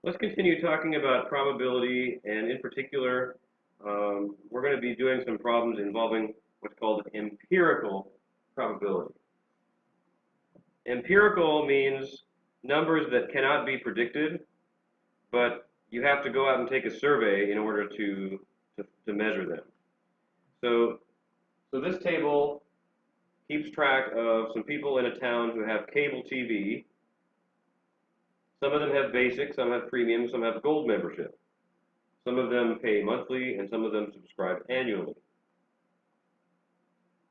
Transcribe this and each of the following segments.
Let's continue talking about probability, and in particular, we're going to be doing some problems involving what's called empirical probability. Empirical means numbers that cannot be predicted, but you have to go out and take a survey in order to measure them. So this table keeps track of some people in a town who have cable TV. Some of them have basic, some have premium, some have gold membership. Some of them pay monthly, and some of them subscribe annually.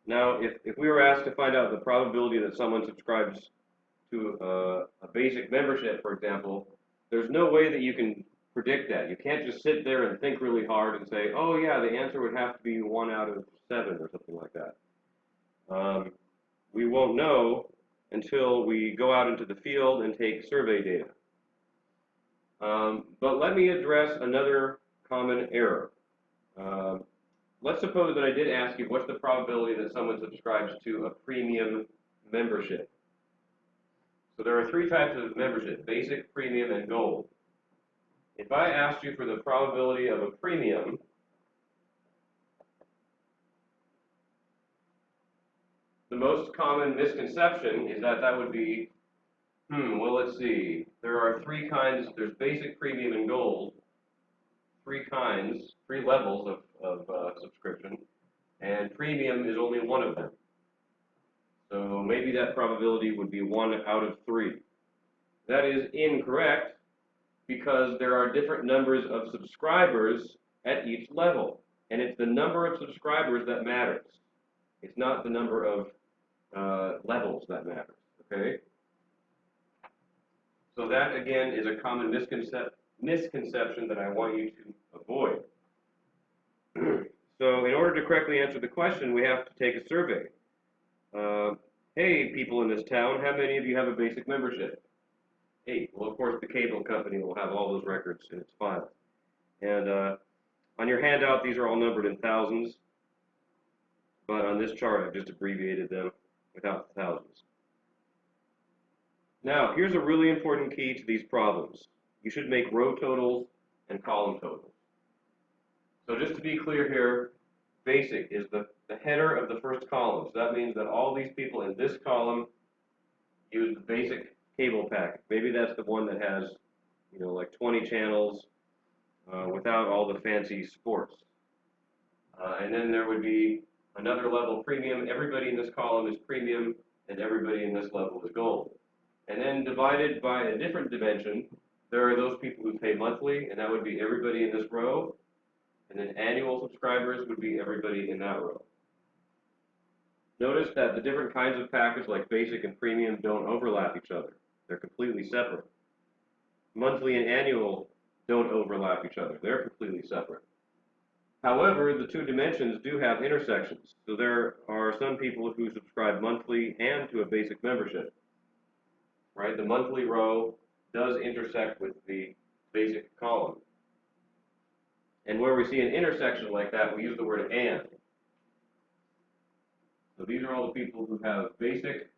Now, if we were asked to find out the probability that someone subscribes to a basic membership, for example, there's no way that you can predict that. You can't just sit there and think really hard and say, oh yeah, the answer would have to be 1 out of 7 or something like that. We won't know until we go out into the field and take survey data. But let me address another common error. Let's suppose that I did ask you what's the probability that someone subscribes to a premium membership. So there are 3 types of membership: basic, premium, and gold. If I asked you for the probability of a premium, the most common misconception is that that would be, well, let's see. There are 3 kinds. There's basic, premium, and gold. 3 kinds, 3 levels of subscription, and premium is only one of them. So maybe that probability would be 1 out of 3. That is incorrect, because there are different numbers of subscribers at each level, and it's the number of subscribers that matters. It's not the number of levels that matters, okay? So that, again, is a common misconception that I want you to avoid. So in order to correctly answer the question, we have to take a survey. Hey, people in this town, how many of you have a basic membership? 8. Well, of course, the cable company will have all those records in its file. And on your handout, these are all numbered in thousands, but on this chart, I've just abbreviated them without the thousands. Now, here's a really important key to these problems. You should make row totals and column totals. So just to be clear here, basic is the header of the first column. So that means that all these people in this column use the basic cable package. Maybe that's the one that has, like 20 channels without all the fancy sports. And then there would be another level premium. Everybody in this column is premium, and everybody in this level is gold. And then divided by a different dimension, there are those people who pay monthly, and that would be everybody in this row. And then annual subscribers would be everybody in that row. Notice that the different kinds of package, like basic and premium, don't overlap each other. They're completely separate. Monthly and annual don't overlap each other. They're completely separate. However, the 2 dimensions do have intersections. So there are some people who subscribe monthly and to a basic membership. Right? The monthly row does intersect with the basic column. And where we see an intersection like that, we use the word and. So these are all the people who have basic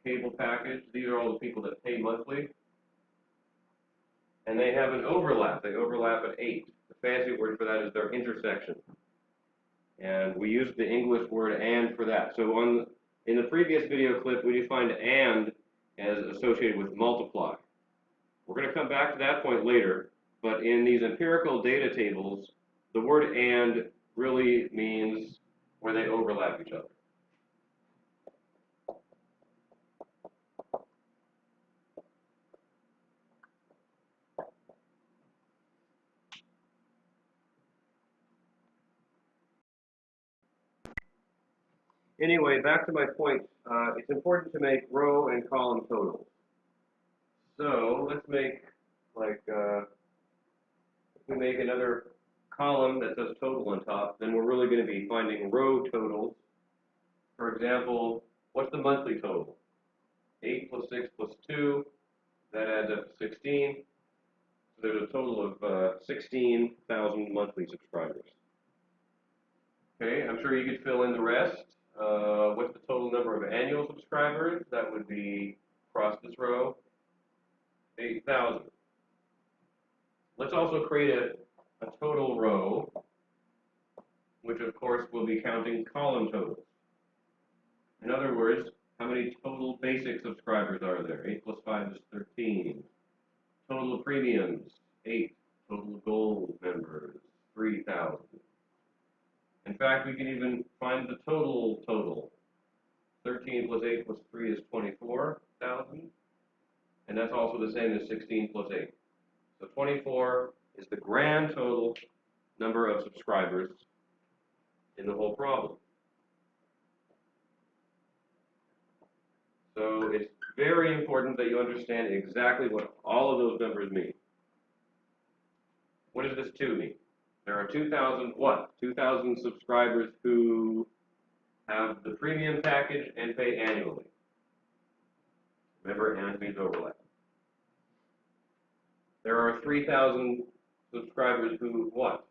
cable package. These are all the people that pay monthly. And they have an overlap. They overlap at 8. The fancy word for that is their intersection. And we use the English word and for that. So in the previous video clip, we defined and as associated with multiply. We're going to come back to that point later, but in these empirical data tables, the word and really means where they overlap each other. Anyway, back to my point. It's important to make row and column totals. So let's make, if we make another column that says total on top, then we're really going to be finding row totals. For example, what's the monthly total? 8 plus 6 plus 2, that adds up to 16. So there's a total of 16,000 monthly subscribers. Okay, I'm sure you could fill in the rest. What's the total number of annual subscribers? That would be across this row, 8,000. Let's also create a total row, which of course will be counting column totals. In other words, how many total basic subscribers are there? 8 plus 5 is 13. Total premiums, 8. Total gold members, 3,000. In fact, we can even find the total. 13 plus 8 plus 3 is 24,000. And that's also the same as 16 plus 8. So 24 is the grand total number of subscribers in the whole problem. So it's very important that you understand exactly what all of those numbers mean. What does this 2 mean? There are 2,000 what? 2,000 subscribers who have the premium package and pay annually. Remember, and means overlap. There are 3,000 subscribers who what?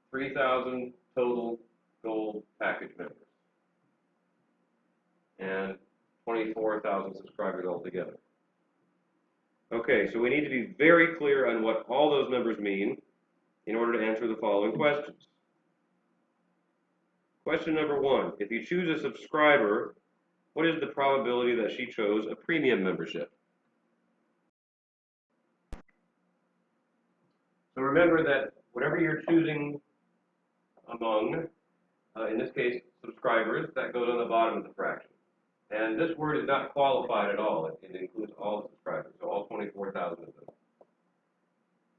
3,000 total gold package members. And 24,000 subscribers altogether. Okay, so we need to be very clear on what all those numbers mean in order to answer the following questions. Question number 1, if you choose a subscriber, what is the probability that she chose a premium membership? So remember that whatever you're choosing among, in this case, subscribers, that goes on the bottom of the fraction. And this word is not qualified at all. It includes all the subscribers, so all 24,000 of them.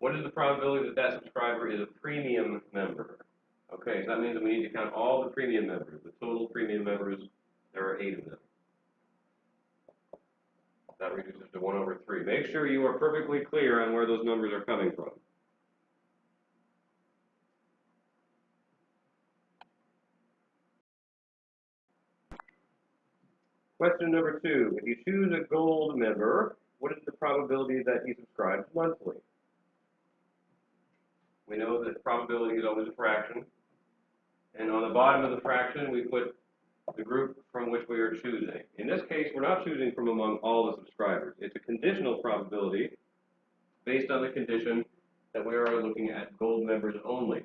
What is the probability that that subscriber is a premium member? Okay, so that means that we need to count all the premium members. The total premium members, there are 8 of them. That reduces to 1 over 3. Make sure you are perfectly clear on where those numbers are coming from. Question number 2, if you choose a gold member, what is the probability that he subscribes monthly? We know that probability is always a fraction. And on the bottom of the fraction, we put the group from which we are choosing. In this case, we're not choosing from among all the subscribers. It's a conditional probability based on the condition that we are looking at gold members only.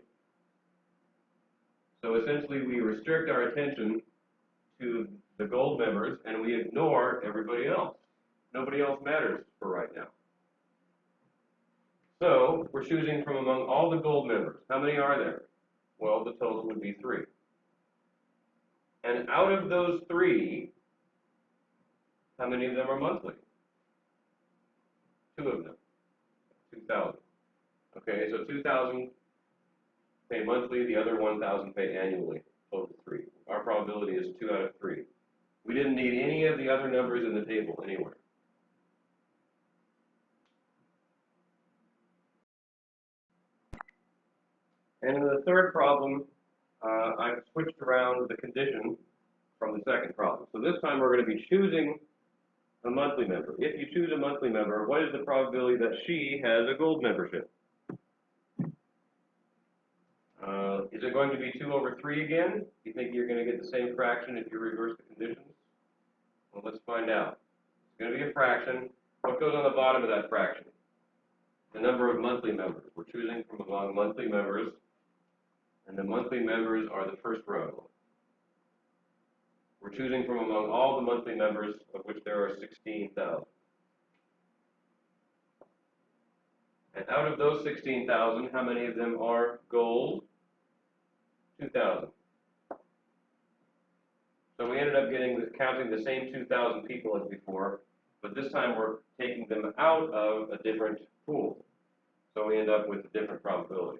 So essentially, we restrict our attention to the gold members and we ignore everybody else. Nobody else matters for right now. So we're choosing from among all the gold members. How many are there? Well, the total would be 3. And out of those 3, how many of them are monthly? 2 of them. 2,000. Okay, so 2,000 pay monthly, the other 1,000 pay annually. Total 3. Our probability is 2 out of 3. We didn't need any of the other numbers in the table anywhere. And in the third problem, I've switched around the condition from the second problem. So this time we're going to be choosing a monthly member. If you choose a monthly member, what is the probability that she has a gold membership? Is it going to be 2 over 3 again? Do you think you're going to get the same fraction if you reverse the conditions? Well, let's find out. It's going to be a fraction. What goes on the bottom of that fraction? The number of monthly members. We're choosing from among monthly members, and the monthly members are the first row. We're choosing from among all the monthly members, of which there are 16,000. And out of those 16,000, how many of them are gold? 2,000. So we ended up counting the same 2,000 people as before, but this time we're taking them out of a different pool. So we end up with a different probability.